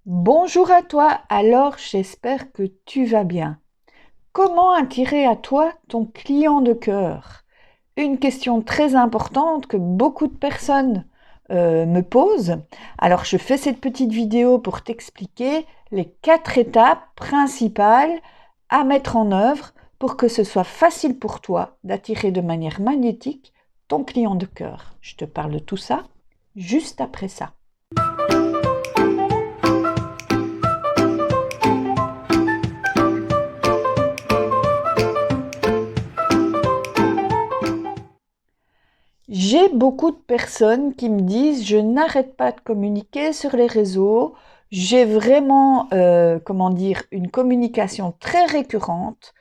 Bonjour à toi, alors j'espère que tu vas bien. Comment attirer à toi ton client de cœur? Une question très importante que beaucoup de personnes me posent. Alors je fais cette petite vidéo pour t'expliquer les 4 étapes principales à mettre en œuvre pour que ce soit facile pour toi d'attirer de manière magnétique ton client de cœur. Je te parle de tout ça juste après ça. J'ai beaucoup de personnes qui me disent: «Je n'arrête pas de communiquer sur les réseaux, j'ai vraiment, une communication très récurrente.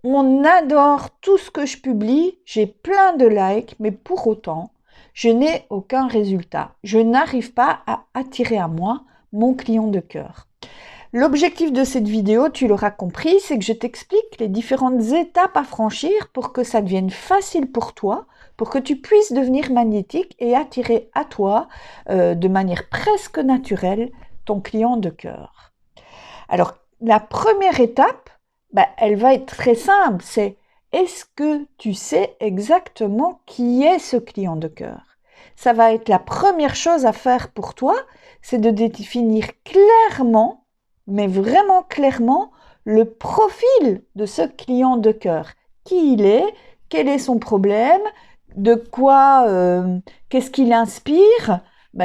On adore tout ce que je publie, j'ai plein de likes, mais pour autant, je n'ai aucun résultat. Je n'arrive pas à attirer à moi mon client de cœur». L'objectif de cette vidéo, tu l'auras compris, c'est que je t'explique les différentes étapes à franchir pour que ça devienne facile pour toi, pour que tu puisses devenir magnétique et attirer à toi, de manière presque naturelle, ton client de cœur. Alors, la première étape, elle va être très simple, c'est: est-ce que tu sais exactement qui est ce client de cœur? Ça va être la première chose à faire pour toi, c'est de définir clairement, mais vraiment clairement, le profil de ce client de cœur. Qui il est, quel est son problème, de quoi, qu'est-ce qu'il inspire,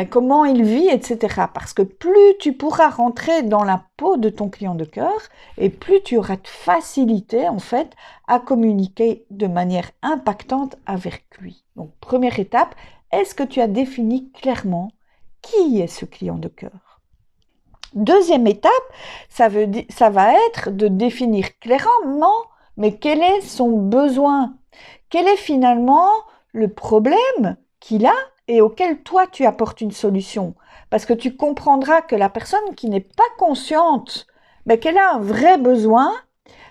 comment il vit, etc. Parce que plus tu pourras rentrer dans la peau de ton client de cœur, et plus tu auras de facilité, en fait, à communiquer de manière impactante avec lui. Donc, première étape, est-ce que tu as défini clairement qui est ce client de cœur? Deuxième étape, ça va être de définir clairement, mais quel est son besoin? Quel est finalement le problème qu'il a et auquel toi tu apportes une solution? Parce que tu comprendras que la personne qui n'est pas consciente qu'elle a un vrai besoin,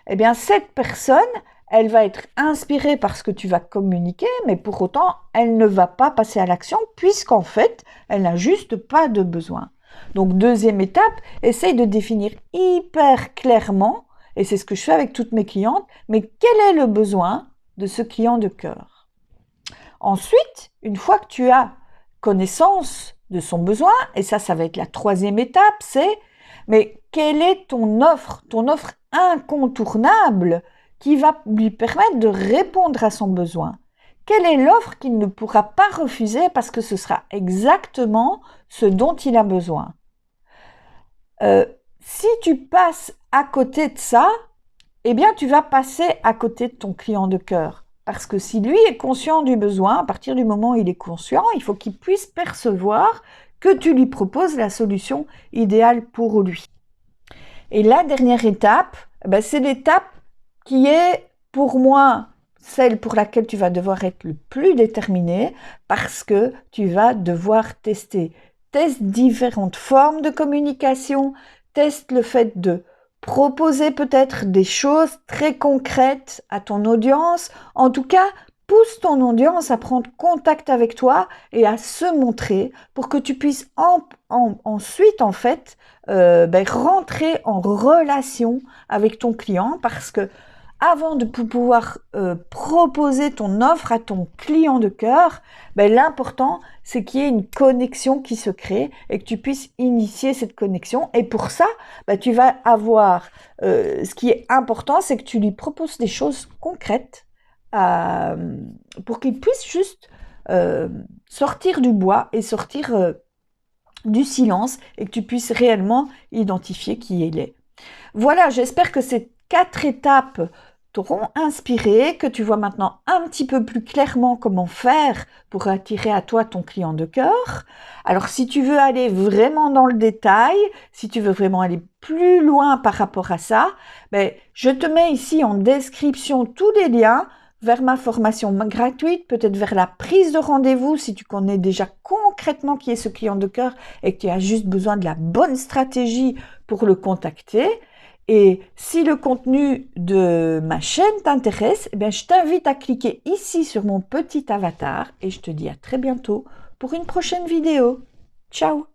eh bien cette personne, elle va être inspirée par ce que tu vas communiquer, mais pour autant, elle ne va pas passer à l'action puisqu'en fait, elle n'a juste pas de besoin. Donc deuxième étape, essaye de définir hyper clairement, et c'est ce que je fais avec toutes mes clientes, mais quel est le besoin de ce client de cœur? Ensuite, une fois que tu as connaissance de son besoin, et ça va être la troisième étape, c'est: mais quelle est ton offre incontournable qui va lui permettre de répondre à son besoin? Quelle est l'offre qu'il ne pourra pas refuser parce que ce sera exactement ce dont il a besoin? Si tu passes à côté de ça, eh bien, tu vas passer à côté de ton client de cœur. Parce que si lui est conscient du besoin, à partir du moment où il est conscient, il faut qu'il puisse percevoir que tu lui proposes la solution idéale pour lui. Et la dernière étape, c'est l'étape qui est, pour moi, celle pour laquelle tu vas devoir être le plus déterminé, parce que tu vas devoir tester. Teste différentes formes de communication, teste le fait de proposer peut-être des choses très concrètes à ton audience. En tout cas, pousse ton audience à prendre contact avec toi et à se montrer pour que tu puisses ensuite, en fait, rentrer en relation avec ton client, parce que avant de pouvoir proposer ton offre à ton client de cœur, l'important, c'est qu'il y ait une connexion qui se crée et que tu puisses initier cette connexion. Et pour ça, tu vas avoir, ce qui est important, c'est que tu lui proposes des choses concrètes pour qu'il puisse juste sortir du bois et sortir du silence, et que tu puisses réellement identifier qui il est. Voilà, j'espère que ces 4 étapes t'auront inspiré, que tu vois maintenant un petit peu plus clairement comment faire pour attirer à toi ton client de cœur. Alors si tu veux aller vraiment dans le détail, si tu veux vraiment aller plus loin par rapport à ça, je te mets ici en description tous les liens vers ma formation gratuite, peut-être vers la prise de rendez-vous si tu connais déjà concrètement qui est ce client de cœur et que tu as juste besoin de la bonne stratégie pour le contacter. Et si le contenu de ma chaîne t'intéresse, je t'invite à cliquer ici sur mon petit avatar et je te dis à très bientôt pour une prochaine vidéo. Ciao!